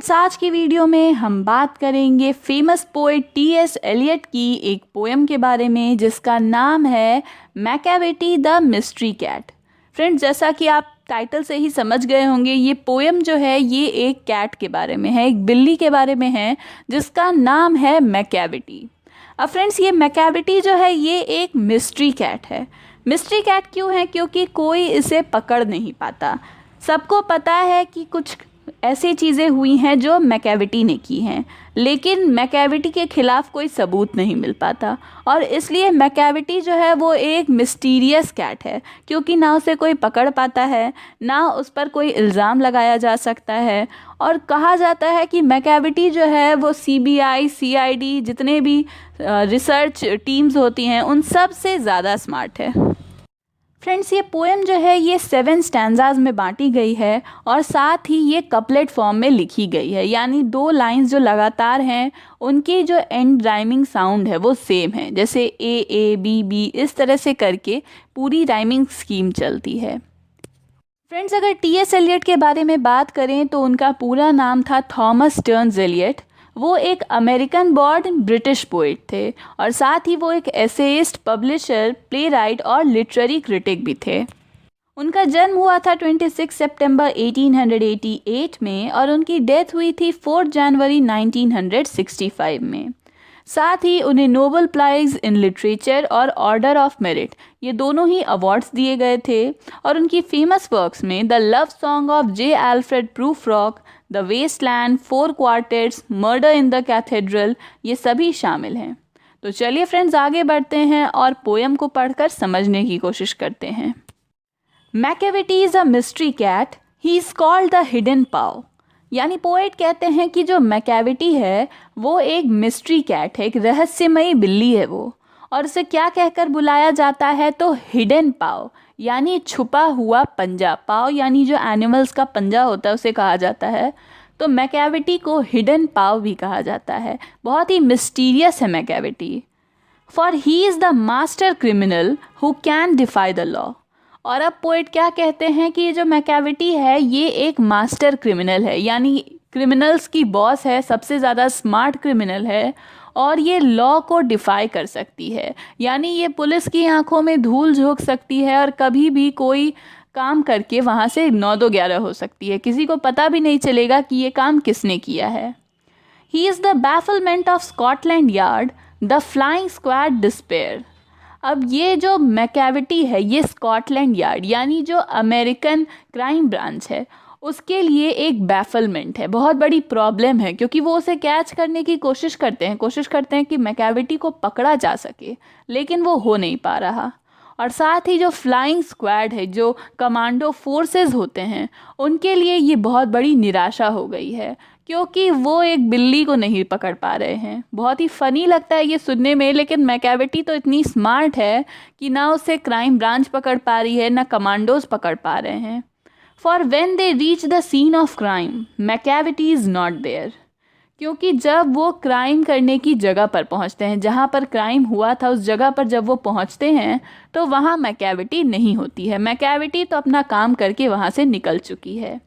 Friends, आज की video में हम बात करेंगे फेमस पोएट टी.एस. एलियट की एक पोएम के बारे में जिसका नाम है मैकैविटी द मिस्ट्री कैट। फ्रेंड्स, जैसा कि आप टाइटल से ही समझ गए होंगे, ये पोएम जो है ये एक कैट के बारे में है, एक बिल्ली के बारे में है जिसका नाम है मैकैविटी। अब फ्रेंड्स, ये मैकैविटी जो है ये एक मिस्ट्री कैट है। मिस्ट्री कैट क्यों है? क्योंकि कोई इसे पकड़ नहीं पाता। सबको पता है कि कुछ ऐसी चीज़ें हुई हैं जो मैकैविटी ने की हैं, लेकिन मैकैविटी के ख़िलाफ़ कोई सबूत नहीं मिल पाता और इसलिए मैकैविटी जो है वो एक मिस्टीरियस कैट है, क्योंकि ना उसे कोई पकड़ पाता है, ना उस पर कोई इल्ज़ाम लगाया जा सकता है। और कहा जाता है कि मैकैविटी जो है वो सीबीआई, सीआईडी जितने भी रिसर्च टीम्स होती हैं उन सब से ज़्यादा स्मार्ट है। फ्रेंड्स, ये पोएम जो है ये 7 स्टैंजाज में बांटी गई है और साथ ही ये कपलेट फॉर्म में लिखी गई है, यानी 2 लाइंस जो लगातार हैं उनकी जो एंड राइमिंग साउंड है वो सेम है, जैसे ए ए बी बी इस तरह से करके पूरी राइमिंग स्कीम चलती है। फ्रेंड्स, अगर टी.एस. एलियट के बारे में बात करें तो उनका पूरा नाम था थॉमस स्टर्न्स एलियट। वो एक अमेरिकन बॉर्न ब्रिटिश पोइट थे और साथ ही वो एक एसेइस्ट, पब्लिशर, प्लेराइट और लिटरेरी क्रिटिक भी थे। उनका जन्म हुआ था 26 सितंबर 1888 में और उनकी डेथ हुई थी 4 जनवरी 1965 में। साथ ही उन्हें नोबेल प्राइज़ इन लिटरेचर और ऑर्डर ऑफ मेरिट ये दोनों ही अवार्ड्स दिए गए थे और उनकी फेमस वर्क्स में the love song of J Alfred Prufrock, the wasteland, 4 quartets, murder in the cathedral ये सभी शामिल हैं। तो चलिए फ्रेंड्स, आगे बढ़ते हैं और पोएम को पढ़कर समझने की कोशिश करते हैं। मैकैविटी is a mystery cat, he is called the hidden पाव। यानी पोएट कहते हैं कि जो मैकैविटी है वो एक मिस्ट्री कैट है, एक रहस्यमयी बिल्ली है वो, और उसे क्या कहकर बुलाया जाता है तो हिडन पाव, यानी छुपा हुआ पंजा। पाव यानी जो एनिमल्स का पंजा होता है उसे कहा जाता है, तो मैकैविटी को हिडन पाव भी कहा जाता है। बहुत ही मिस्टीरियस है मैकैविटी। For he is the master criminal who can DeFi the law. और अब पोएट क्या कहते हैं कि ये जो मैकैविटी है ये एक मास्टर क्रिमिनल है, यानी क्रिमिनल्स की बॉस है, सबसे ज़्यादा स्मार्ट क्रिमिनल है और ये लॉ को डिफाई कर सकती है, यानी ये पुलिस की आंखों में धूल झोंक सकती है और कभी भी कोई काम करके वहाँ से 9-11 हो सकती है, किसी को पता भी नहीं चलेगा कि ये काम किसने किया है। He is the बैफलमेंट of Scotland yard, the flying squad despair. अब ये जो मैकैविटी है ये स्कॉटलैंड यार्ड यानी जो अमेरिकन क्राइम ब्रांच है उसके लिए एक बैफलमेंट है, बहुत बड़ी प्रॉब्लम है, क्योंकि वो उसे कैच करने की कोशिश करते हैं कि मैकैविटी को पकड़ा जा सके, लेकिन वो हो नहीं पा रहा। और साथ ही जो फ्लाइंग स्क्वाड है, जो कमांडो फोर्सेस होते हैं, उनके लिए ये बहुत बड़ी निराशा हो गई है क्योंकि वो एक बिल्ली को नहीं पकड़ पा रहे हैं। बहुत ही फ़नी लगता है ये सुनने में, लेकिन मैकैविटी तो इतनी स्मार्ट है कि ना उसे क्राइम ब्रांच पकड़ पा रही है ना कमांडोज पकड़ पा रहे हैं। For when they reach the scene of crime मैकैविटी is not there. क्योंकि जब वो क्राइम करने की जगह पर पहुंचते हैं, जहां पर क्राइम हुआ था उस जगह पर जब वो पहुंचते हैं तो वहां मैकैविटी नहीं होती है। मैकैविटी तो अपना काम करके वहां से निकल चुकी है।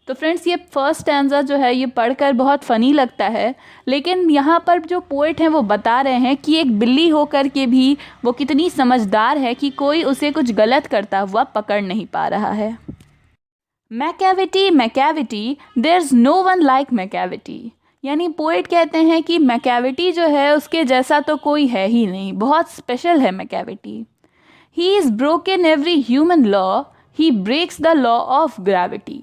तो फ्रेंड्स, ये फर्स्ट स्टैंजा जो है ये पढ़कर बहुत फ़नी लगता है, लेकिन यहाँ पर जो पोएट हैं वो बता रहे हैं कि एक बिल्ली होकर के भी वो कितनी समझदार है कि कोई उसे कुछ गलत करता हुआ पकड़ नहीं पा रहा है। मैकैविटी मैकैविटी, there is no one like मैकैविटी। यानी पोएट कहते हैं कि मैकैविटी जो है उसके जैसा तो कोई है ही नहीं, बहुत स्पेशल है मैकैविटी। He is broken every human law, he breaks the law of gravity.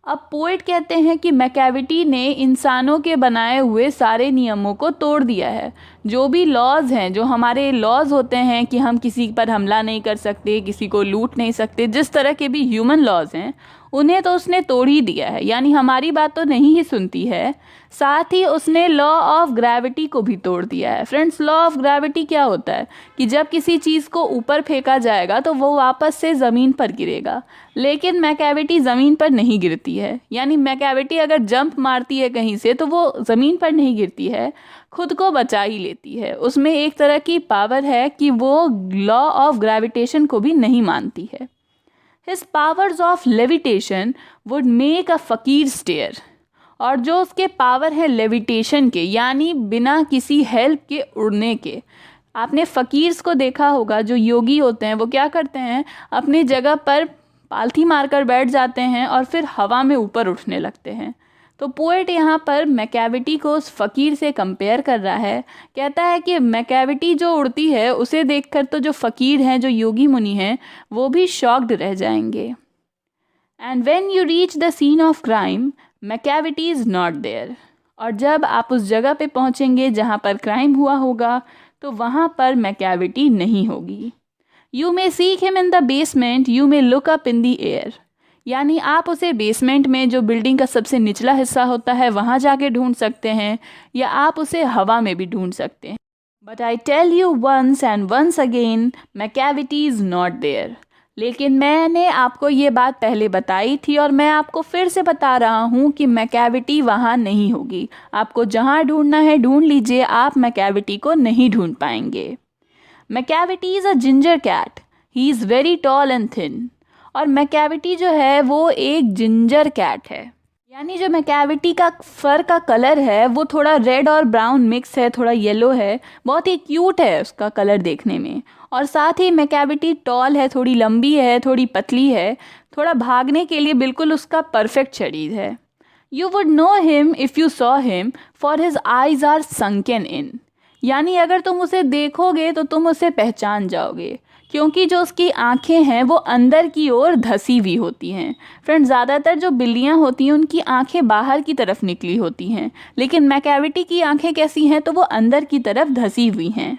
अब पोएट कहते हैं कि मैकैविटी ने इंसानों के बनाए हुए सारे नियमों को तोड़ दिया है। जो भी लॉज हैं, जो हमारे लॉज होते हैं कि हम किसी पर हमला नहीं कर सकते, किसी को लूट नहीं सकते, जिस तरह के भी ह्यूमन लॉज हैं उन्हें तो उसने तोड़ ही दिया है, यानी हमारी बात तो नहीं ही सुनती है। साथ ही उसने लॉ ऑफ ग्रेविटी को भी तोड़ दिया है। फ्रेंड्स, लॉ ऑफ ग्रेविटी क्या होता है कि जब किसी चीज़ को ऊपर फेंका जाएगा तो वो वापस से ज़मीन पर गिरेगा, लेकिन मैकैविटी ज़मीन पर नहीं गिरती है। यानी मैकैविटी अगर जंप मारती है कहीं से तो वो ज़मीन पर नहीं गिरती है, खुद को बचा ही लेती है। उसमें एक तरह की पावर है कि वो लॉ ऑफ ग्रेविटेशन को भी नहीं मानती है। His powers of levitation would make a fakir stare. और जो उसके पावर है लेविटेशन के, यानी बिना किसी हेल्प के उड़ने के। आपने फ़कीर्स को देखा होगा, जो योगी होते हैं वो क्या करते हैं, अपनी जगह पर पालथी मारकर बैठ जाते हैं और फिर हवा में ऊपर उठने लगते हैं। तो पोएट यहाँ पर मैकेविटी को उस फ़कीर से कंपेयर कर रहा है। कहता है कि मैकेविटी जो उड़ती है उसे देखकर तो जो फ़कीर हैं, जो योगी मुनि हैं, वो भी शॉक्ड रह जाएंगे। And when you reach the scene of crime, Macavity is not there. और जब आप उस जगह पे पहुँचेंगे जहाँ पर क्राइम हुआ होगा, तो वहाँ पर मैकेविटी नहीं होगी। You may seek him in the basement, you may look up in the air. यानी आप उसे बेसमेंट में, जो बिल्डिंग का सबसे निचला हिस्सा होता है, वहाँ जाके ढूंढ सकते हैं, या आप उसे हवा में भी ढूंढ सकते हैं। But I tell you once and once again, Macavity is not there. लेकिन मैंने आपको ये बात पहले बताई थी और मैं आपको फिर से बता रहा हूँ कि मैकेविटी वहाँ नहीं होगी। आपको जहाँ ढूंढना है ढूंढ लीजिए, आप मैकेविटी को नहीं ढूंढ पाएंगे। Macavity is a ginger cat, he is very tall and thin. और मैकेविटी जो है वो एक जिंजर कैट है, यानी जो मैकेविटी का फर का कलर है वो थोड़ा रेड और ब्राउन मिक्स है, थोड़ा येलो है, बहुत ही क्यूट है उसका कलर देखने में। और साथ ही मैकेविटी टॉल है, थोड़ी लंबी है, थोड़ी पतली है, थोड़ा भागने के लिए बिल्कुल उसका परफेक्ट शरीर है। You would know him if you saw him, for his eyes are sunken इन। यानी अगर तुम उसे देखोगे तो तुम उसे पहचान जाओगे, क्योंकि जो उसकी आंखें हैं वो अंदर की ओर धसी हुई होती हैं। फ्रेंड्स, ज़्यादातर जो बिल्लियाँ होती हैं उनकी आंखें बाहर की तरफ निकली होती हैं, लेकिन मैकेविटी की आंखें कैसी हैं, तो वो अंदर की तरफ धसी हुई हैं।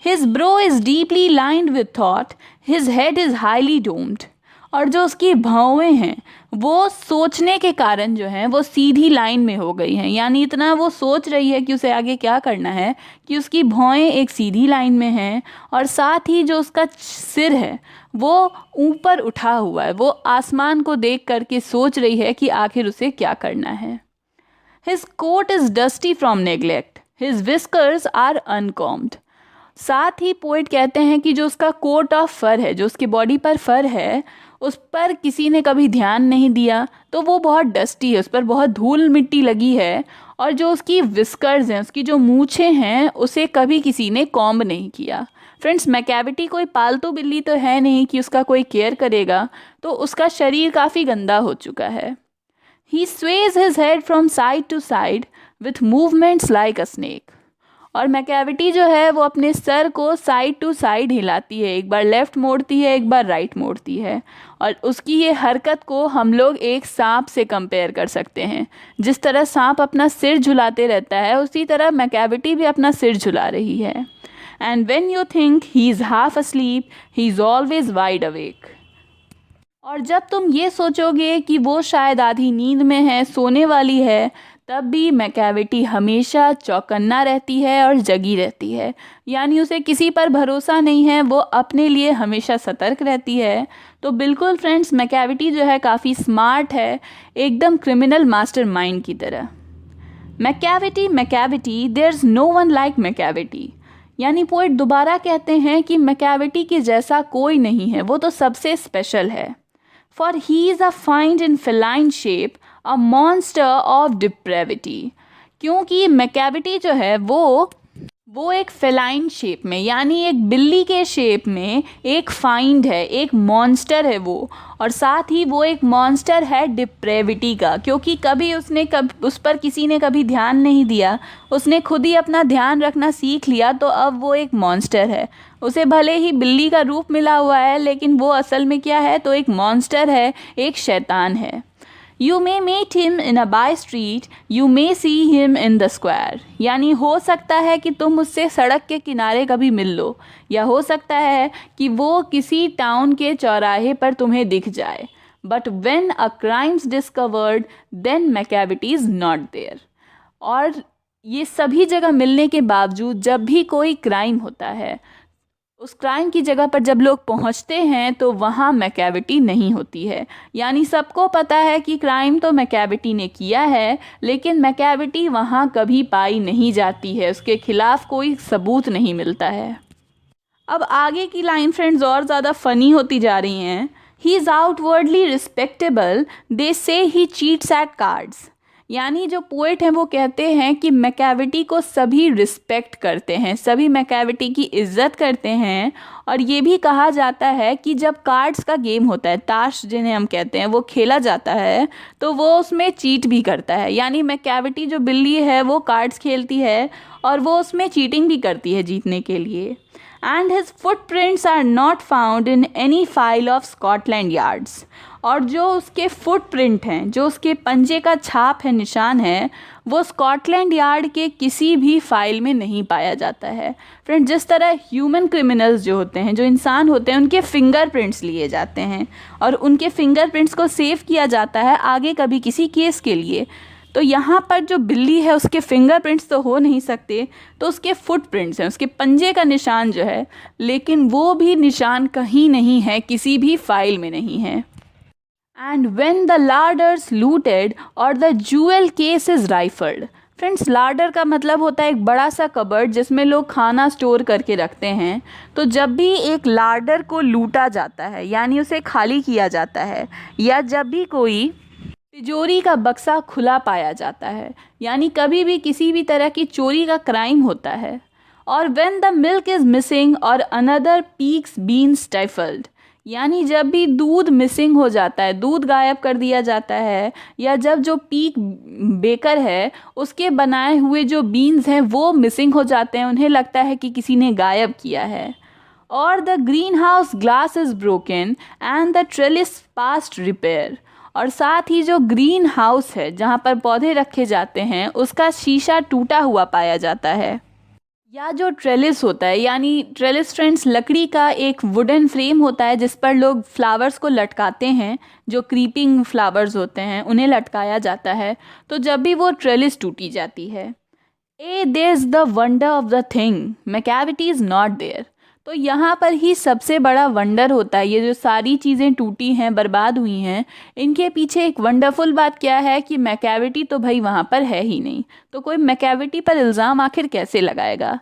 His bro is deeply lined with thought, his head is highly doomed. और जो उसकी भौवें हैं वो सोचने के कारण जो हैं वो सीधी लाइन में हो गई हैं, यानी इतना वो सोच रही है कि उसे आगे क्या करना है कि उसकी भौएं एक सीधी लाइन में हैं। और साथ ही जो उसका सिर है वो ऊपर उठा हुआ है, वो आसमान को देख करके सोच रही है कि आखिर उसे क्या करना है। His coat is dusty from neglect, his whiskers are अनकॉम्ड। साथ ही पोएट कहते हैं कि जो उसका कोट ऑफ फर है, जो उसकी बॉडी पर फर है, उस पर किसी ने कभी ध्यान नहीं दिया, तो वो बहुत डस्टी है, उस पर बहुत धूल मिट्टी लगी है। और जो उसकी विस्कर्स हैं, उसकी जो मूछें हैं, उसे कभी किसी ने कॉम्ब नहीं किया। फ्रेंड्स, मैकेविटी कोई पालतू बिल्ली तो है नहीं कि उसका कोई केयर करेगा, तो उसका शरीर काफ़ी गंदा हो चुका है। ही Suez his head from side to side with movements like a snake. और मैकेविटी जो है वो अपने सर को साइड टू साइड हिलाती है, एक बार लेफ़्ट मोड़ती है, एक बार राइट मोड़ती है। और उसकी ये हरकत को हम लोग एक सांप से कंपेयर कर सकते हैं। जिस तरह सांप अपना सिर झुलाते रहता है, उसी तरह मैकेविटी भी अपना सिर झुला रही है। And when you think he is half asleep, he is always wide awake. और जब तुम ये सोचोगे कि वो शायद आधी नींद में है, सोने वाली है, तब भी मैकेविटी हमेशा चौकन्ना रहती है और जगी रहती है। यानी उसे किसी पर भरोसा नहीं है, वो अपने लिए हमेशा सतर्क रहती है। तो बिल्कुल फ्रेंड्स, मैकेविटी जो है काफ़ी स्मार्ट है, एकदम क्रिमिनल मास्टरमाइंड की तरह। Macavity Macavity, there is no one like Macavity. यानी पोएट दोबारा कहते हैं कि मैकेविटी के जैसा कोई नहीं है, वो तो सबसे स्पेशल है। For he is a find in feline shape, a monster of depravity. क्योंकि मैकेविटी जो है वो एक फेलाइन शेप में, यानी एक बिल्ली के शेप में एक फाइंड है, एक मॉन्स्टर है वो। और साथ ही वो एक मॉन्स्टर है डिप्रेविटी का, क्योंकि उस पर किसी ने कभी ध्यान नहीं दिया, उसने खुद ही अपना ध्यान रखना सीख लिया, तो अब वो एक मॉन्स्टर है। उसे भले ही बिल्ली का रूप मिला हुआ है, लेकिन वो असल में क्या है, तो एक मॉन्स्टर है, एक शैतान है। You may meet him in a by street, you may see him in the square। यानी हो सकता है कि तुम उससे सड़क के किनारे कभी मिल लो, या हो सकता है कि वो किसी टाउन के चौराहे पर तुम्हें दिख जाए। But when a crime's discovered, then Macavity is not there। और ये सभी जगह मिलने के बावजूद जब भी कोई क्राइम होता है, उस क्राइम की जगह पर जब लोग पहुंचते हैं तो वहाँ मैकेविटी नहीं होती है। यानी सबको पता है कि क्राइम तो मैकेविटी ने किया है, लेकिन मैकेविटी वहाँ कभी पाई नहीं जाती है, उसके खिलाफ कोई सबूत नहीं मिलता है। अब आगे की लाइन फ्रेंड्स और ज़्यादा फ़नी होती जा रही हैं। ही इज़ आउटवर्डली रिस्पेक्टेबल, दे से ही चीट्स एट कार्ड्स। यानी जो पोएट हैं वो कहते हैं कि मैकेविटी को सभी रिस्पेक्ट करते हैं, सभी मैकेविटी की इज्जत करते हैं। और ये भी कहा जाता है कि जब कार्ड्स का गेम होता है, ताश जिन्हें हम कहते हैं, वो खेला जाता है तो वो उसमें चीट भी करता है। यानी मैकेविटी जो बिल्ली है वो कार्ड्स खेलती है और वो उसमें चीटिंग भी करती है जीतने के लिए। And his footprints are not found in any file of Scotland Yard's. और जो उसके फुटप्रिंट हैं, जो उसके पंजे का छाप है, निशान है, वो स्कॉटलैंड यार्ड के किसी भी फाइल में नहीं पाया जाता है। फ्रेंड, जिस तरह ह्यूमन क्रिमिनल्स जो होते हैं, जो इंसान होते हैं, उनके फिंगरप्रिंट्स लिए जाते हैं और उनके फिंगरप्रिंट्स को सेव किया जाता है आगे कभी किसी केस के लिए, तो यहाँ पर जो बिल्ली है उसके फिंगरप्रिंट्स तो हो नहीं सकते, तो उसके फुटप्रिंट्स हैं, उसके पंजे का निशान जो है, लेकिन वो भी निशान कहीं नहीं है, किसी भी फाइल में नहीं है। एंड व्हेन द लार्डर्स लूटेड और the jewel case is rifled. Friends, लार्डर का मतलब होता है एक बड़ा सा कबर्ड जिसमें लोग खाना स्टोर करके रखते हैं। तो जब भी एक लार्डर को लूटा जाता है, यानी उसे खाली किया जाता है, या जब भी कोई तिजोरी का बक्सा खुला पाया जाता है, यानी कभी भी किसी भी तरह की चोरी का क्राइम होता है। और when the milk is missing और अनदर पीक्स बीन स्टाइफल्ड, यानी जब भी दूध मिसिंग हो जाता है, दूध गायब कर दिया जाता है, या जब जो पीक बेकर है उसके बनाए हुए जो बीन्स हैं वो मिसिंग हो जाते हैं, उन्हें लगता है कि किसी ने गायब किया है। और the green house glass is broken and the trellis past repair. और साथ ही जो ग्रीन हाउस है जहाँ पर पौधे रखे जाते हैं उसका शीशा टूटा हुआ पाया जाता है। या जो ट्रेलिस होता है, यानी ट्रेलिस फ्रेंड्स लकड़ी का एक वुडन फ्रेम होता है जिस पर लोग फ्लावर्स को लटकाते हैं, जो क्रीपिंग फ्लावर्स होते हैं उन्हें लटकाया जाता है। तो जब भी वो ट्रेलिस टूटी जाती है, ए there is the wonder of the thing Macavity is not there. तो यहाँ पर ही सबसे बड़ा वंडर होता है, ये जो सारी चीज़ें टूटी हैं, बर्बाद हुई हैं, इनके पीछे एक वंडरफुल बात क्या है कि मैकेविटी तो भाई वहाँ पर है ही नहीं। तो कोई मैकेविटी पर इल्ज़ाम आखिर कैसे लगाएगा?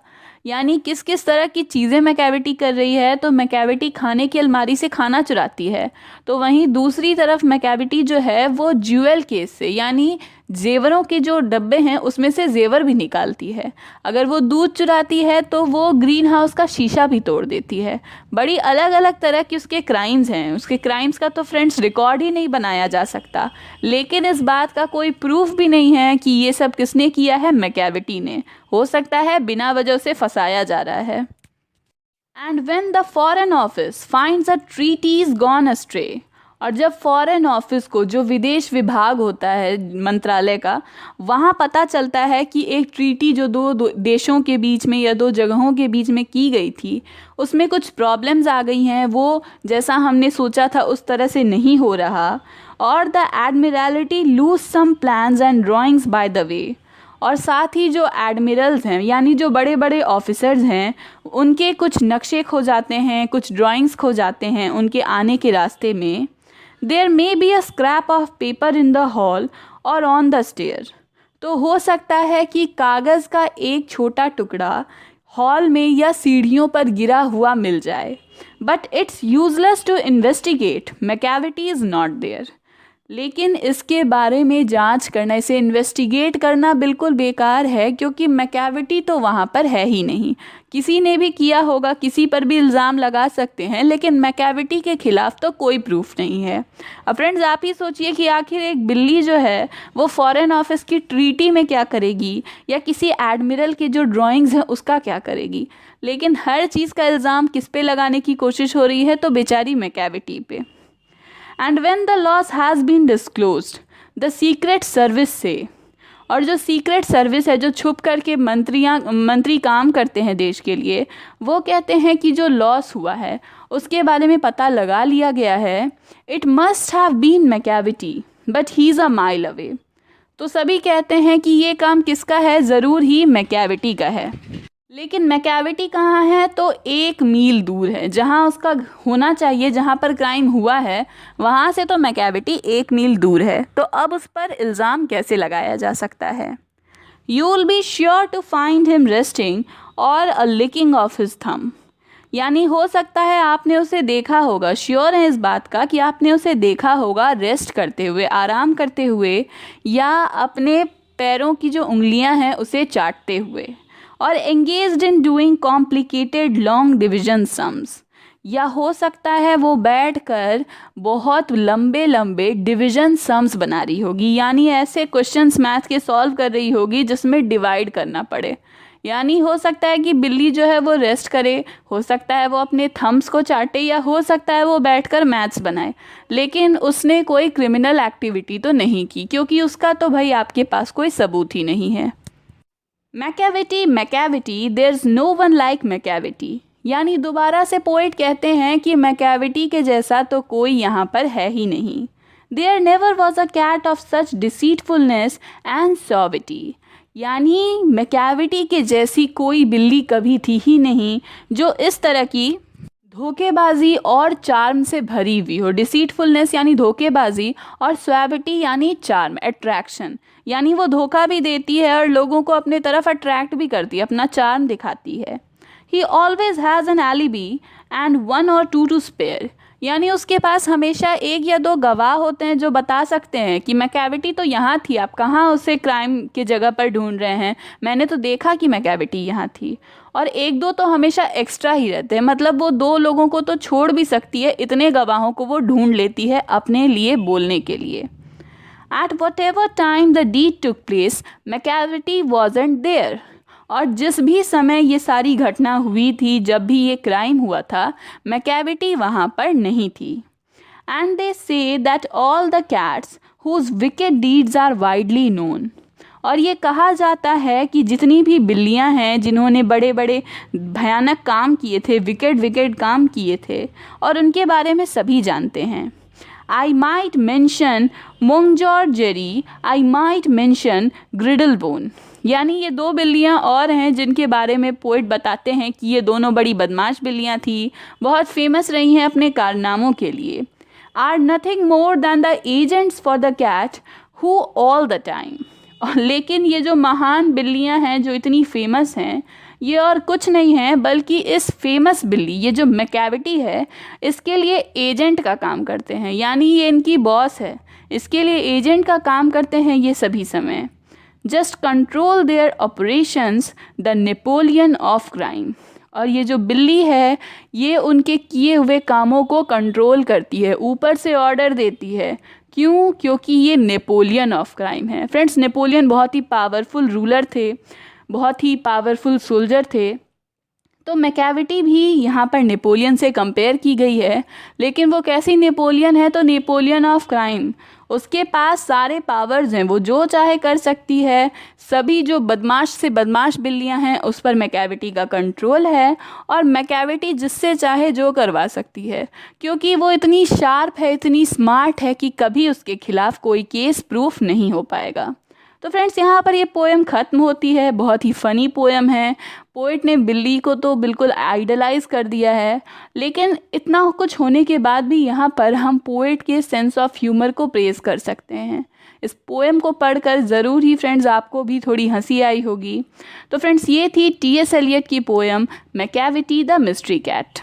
यानी किस किस तरह की चीज़ें मैकेविटी कर रही है। तो मैकेविटी खाने की अलमारी से खाना चुराती है, तो वहीं दूसरी तरफ मैकेविटी जो है वो ज्वेल केस से, यानी जेवरों के जो डब्बे हैं उसमें से जेवर भी निकालती है। अगर वो दूध चुराती है तो वो ग्रीन हाउस का शीशा भी तोड़ देती है। बड़ी अलग अलग तरह की उसके क्राइम्स हैं। उसके क्राइम्स का तो फ्रेंड्स रिकॉर्ड ही नहीं बनाया जा सकता, लेकिन इस बात का कोई प्रूफ भी नहीं है कि ये सब किसने किया है, मैकेविटी ने। हो सकता है बिना वजह से फंसाया जा रहा है। And when the foreign office finds a treaties gone अस्ट्रे। और जब फॉरेन ऑफिस को, जो विदेश विभाग होता है मंत्रालय का, वहाँ पता चलता है कि एक ट्रीटी जो दो देशों के बीच में या दो जगहों के बीच में की गई थी उसमें कुछ प्रॉब्लम्स आ गई हैं, वो जैसा हमने सोचा था उस तरह से नहीं हो रहा। और the admiralty lose some plans and drawings by the way. और साथ ही जो एडमिरल्स हैं, यानी जो बड़े बड़े ऑफिसर्स हैं, उनके कुछ नक्शे खो जाते हैं, कुछ ड्राइंग्स खो जाते हैं उनके आने के रास्ते में। There may be a scrap of paper in the hall or on the stair. तो हो सकता है कि कागज़ का एक छोटा टुकड़ा हॉल में या सीढ़ियों पर गिरा हुआ मिल जाए। But it's useless to investigate, Macavity is not there. लेकिन इसके बारे में जांच करना, इसे इन्वेस्टिगेट करना बिल्कुल बेकार है, क्योंकि मैकेविटी तो वहाँ पर है ही नहीं। किसी ने भी किया होगा, किसी पर भी इल्ज़ाम लगा सकते हैं, लेकिन मैकेविटी के खिलाफ तो कोई प्रूफ नहीं है। अब फ्रेंड्स, आप ही सोचिए कि आखिर एक बिल्ली जो है वो फॉरेन ऑफिस की ट्रीटी में क्या करेगी, या किसी एडमिरल के जो ड्राइंग्स हैं उसका क्या करेगी। लेकिन हर चीज़ का इल्ज़ाम किस पे लगाने की कोशिश हो रही है, तो बेचारी मैकेविटी पे। And when the loss has been disclosed, the secret service से। और जो सीक्रेट सर्विस है, जो छुप करके मंत्री काम करते हैं देश के लिए, वो कहते हैं कि जो लॉस हुआ है उसके बारे में पता लगा लिया गया है। It must have been Macavity but he is a mile away. तो सभी कहते हैं कि ये काम किसका है, ज़रूर ही मैकेविटी का है। लेकिन मैकेविटी कहाँ है, तो 1 मील दूर है जहाँ उसका होना चाहिए, जहाँ पर क्राइम हुआ है वहाँ से तो मैकेविटी 1 मील दूर है। तो अब उस पर इल्ज़ाम कैसे लगाया जा सकता है? You will be sure to find him resting or a licking of his thumb. यानी हो सकता है आपने उसे देखा होगा, श्योर है इस बात का कि आपने उसे देखा होगा रेस्ट करते हुए, आराम करते हुए, या अपने पैरों की जो उंगलियां हैं उसे चाटते हुए, और engaged in doing complicated long division sums, या हो सकता है वो बैठकर बहुत लंबे लंबे डिवीजन सम्स बना रही होगी, यानी ऐसे क्वेश्चंस मैथ के सॉल्व कर रही होगी जिसमें डिवाइड करना पड़े। यानी हो सकता है कि बिल्ली जो है वो रेस्ट करे, हो सकता है वो अपने थम्स को चाटे, या हो सकता है वो बैठकर मैथ्स बनाए, लेकिन उसने कोई क्रिमिनल एक्टिविटी तो नहीं की, क्योंकि उसका तो भाई आपके पास कोई सबूत ही नहीं है। मैकैविटी, there is no one like मैकैविटी, यानी दोबारा से पोएट कहते हैं कि मैकैविटी के जैसा तो कोई यहाँ पर है ही नहीं। There never was a cat of such deceitfulness and सॉविटी, यानी मैकैविटी के जैसी कोई बिल्ली कभी थी ही नहीं जो इस तरह की धोखेबाजी और चार्म से भरी हुई हो। डिसीटफुलनेस यानी धोखेबाजी, और स्वैबिटी यानी चार्म, अट्रैक्शन, यानी वो धोखा भी देती है और लोगों को अपने तरफ अट्रैक्ट भी करती है, अपना चार्म दिखाती है। ही always has an alibi and one और टू टू स्पेयर, यानी उसके पास हमेशा एक या दो गवाह होते हैं जो बता सकते हैं कि मैकैविटी तो यहाँ थी, आप कहाँ उसे क्राइम की जगह पर ढूंढ रहे हैं, मैंने तो देखा कि मैकैविटी यहाँ थी। और एक दो तो हमेशा एक्स्ट्रा ही रहते हैं, मतलब वो दो लोगों को तो छोड़ भी सकती है, इतने गवाहों को वो ढूंढ लेती है अपने लिए बोलने के लिए। Eight what ever time the deed took place मैकैविटी wasn't there, और जिस भी समय ये सारी घटना हुई थी, जब भी ये क्राइम हुआ था, मैकैविटी वहाँ पर नहीं थी। And they say that all the cats whose wicked deeds are widely known, और ये कहा जाता है कि जितनी भी बिल्लियाँ हैं जिन्होंने बड़े बड़े भयानक काम किए थे, विकेड काम किए थे, और उनके बारे में सभी जानते हैं। I might mention मोंगजोर Jerry, I might mention ग्रिडलबोन, यानी ये दो बिल्लियाँ और हैं जिनके बारे में पोएट बताते हैं कि ये दोनों बड़ी बदमाश बिल्लियाँ थी, बहुत फेमस रही हैं अपने कारनामों के लिए। Are nothing more than the agents for the cat who all the time, लेकिन ये जो महान बिल्लियाँ हैं जो इतनी फेमस हैं, ये और कुछ नहीं है बल्कि इस फेमस बिल्ली, ये जो मैकैविटी है, इसके लिए एजेंट का काम करते हैं, यानी ये इनकी बॉस है, इसके लिए एजेंट का काम करते हैं ये सभी समय। Just control their operations the Napoleon of crime, और ये जो बिल्ली है ये उनके किए हुए कामों को कंट्रोल करती है, ऊपर से ऑर्डर देती है। क्यों? क्योंकि ये नेपोलियन ऑफ क्राइम है। फ्रेंड्स, नेपोलियन बहुत ही पावरफुल रूलर थे, बहुत ही पावरफुल सोल्जर थे, तो मैकैविटी भी यहाँ पर नेपोलियन से कंपेयर की गई है, लेकिन वो कैसी नेपोलियन है? तो नेपोलियन ऑफ क्राइम। उसके पास सारे पावर्स हैं, वो जो चाहे कर सकती है, सभी जो बदमाश से बदमाश बिल्लियाँ हैं उस पर मैकैविटी का कंट्रोल है, और मैकैविटी जिससे चाहे जो करवा सकती है, क्योंकि वो इतनी शार्प है, इतनी स्मार्ट है कि कभी उसके खिलाफ कोई केस प्रूफ नहीं हो पाएगा। तो फ्रेंड्स, यहाँ पर ये पोएम ख़त्म होती है। बहुत ही फ़नी पोएम है। पोएट ने बिल्ली को तो बिल्कुल आइडलाइज कर दिया है, लेकिन इतना कुछ होने के बाद भी यहाँ पर हम पोएट के सेंस ऑफ ह्यूमर को प्रेज़ कर सकते हैं। इस पोएम को पढ़कर ज़रूर ही फ्रेंड्स आपको भी थोड़ी हंसी आई होगी। तो फ्रेंड्स, ये थी टी.एस. एलियट की पोएम मैकैविटी द मिस्ट्री कैट।